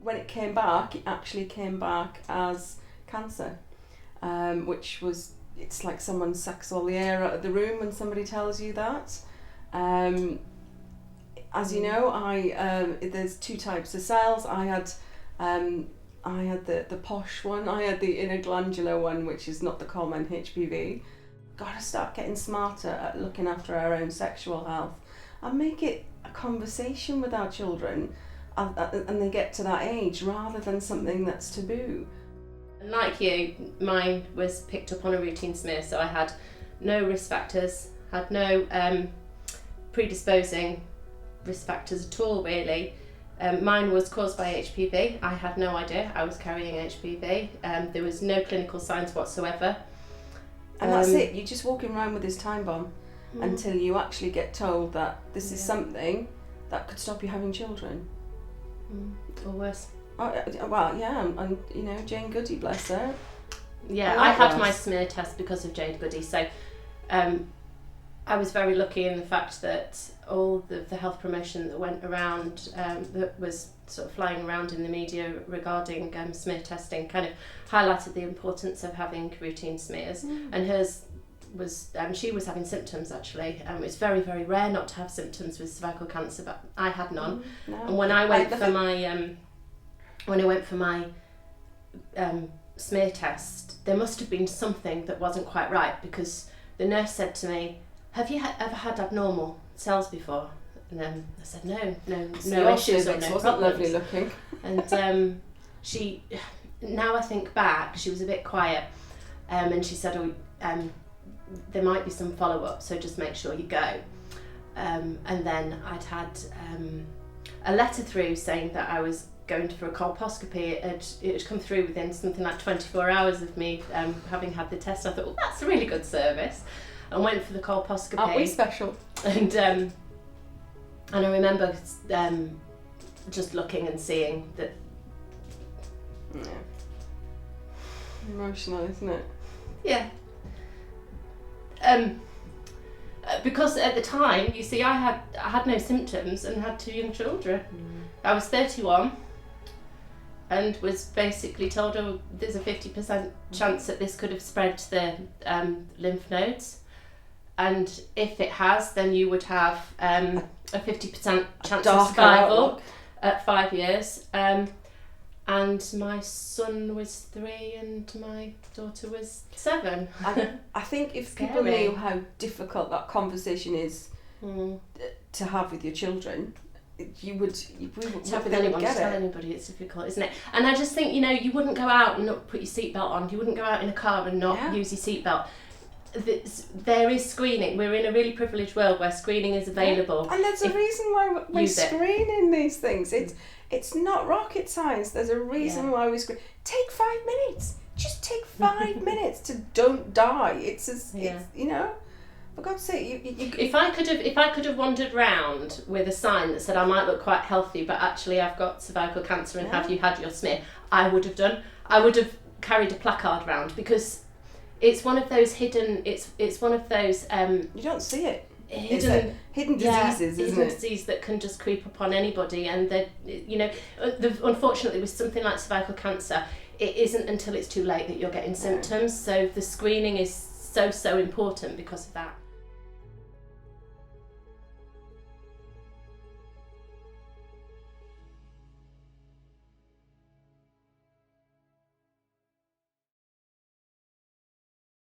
when it came back, it actually came back as cancer, which was, it's like someone sucks all the air out of the room when somebody tells you that. As you know, there's two types of cells. I had the posh one. I had the inner glandular one, which is not the common HPV. Got to start getting smarter at looking after our own sexual health and make it a conversation with our children, and they get to that age, rather than something that's taboo. Like you, mine was picked up on a routine smear, so I had no risk factors, had no predisposing risk factors at all, really. Mine was caused by HPV. I had no idea I was carrying HPV. There was no clinical signs whatsoever. And that's it, you're just walking around with this time bomb until you actually get told that this is something that could stop you having children. Or worse. Well, yeah, and you know, Jane Goody, bless her. Yeah, I had my smear test because of Jane Goody, so I was very lucky in the fact that all the health promotion that went around, that was sort of flying around in the media regarding smear testing, kind of highlighted the importance of having routine smears. And hers was, she was having symptoms actually. It's very, very rare not to have symptoms with cervical cancer, but I had none. No. And when I went for my smear test, there must have been something that wasn't quite right, because the nurse said to me, "Have you ever had abnormal cells before?" And I said, no issues or no problems. Lovely looking. And she, now I think back, she was a bit quiet, and she said, there might be some follow-up, so just make sure you go. And then I'd had a letter through saying that I was going for a colposcopy. It had come through within something like 24 hours of me having had the test. I thought, well, that's a really good service. And went for the colposcopy. Aren't we special? And I remember just looking and seeing that. Yeah. Emotional, isn't it? Yeah. Because at the time, you see, I had no symptoms and had 2 young children. I was 31 and was basically told, oh, there's a 50% chance that this could have spread to the lymph nodes. And if it has, then you would have a 50% chance of survival at 5 years. And my son was 3 and my daughter was 7. I think if people knew how difficult that conversation is to have with your children, you would have with anyone. Just tell anybody it's difficult, isn't it? And I just think, you wouldn't go out and not put your seatbelt on. You wouldn't go out in a car and not use your seatbelt. There is screening. We're in a really privileged world where screening is available. And there's a reason why we're screening these things. It's not rocket science. There's a reason why we screen. Take 5 minutes. Just take 5 minutes to don't die. It's for God's sake, you If I could have wandered round with a sign that said I might look quite healthy, but actually I've got cervical cancer and have you had your smear, I would have done. I would have carried a placard round, because it's one of those hidden. It's one of those. You don't see it. Hidden diseases, isn't hidden it? Disease that can just creep upon anybody, and unfortunately, with something like cervical cancer, it isn't until it's too late that you're getting symptoms. So the screening is so important because of that.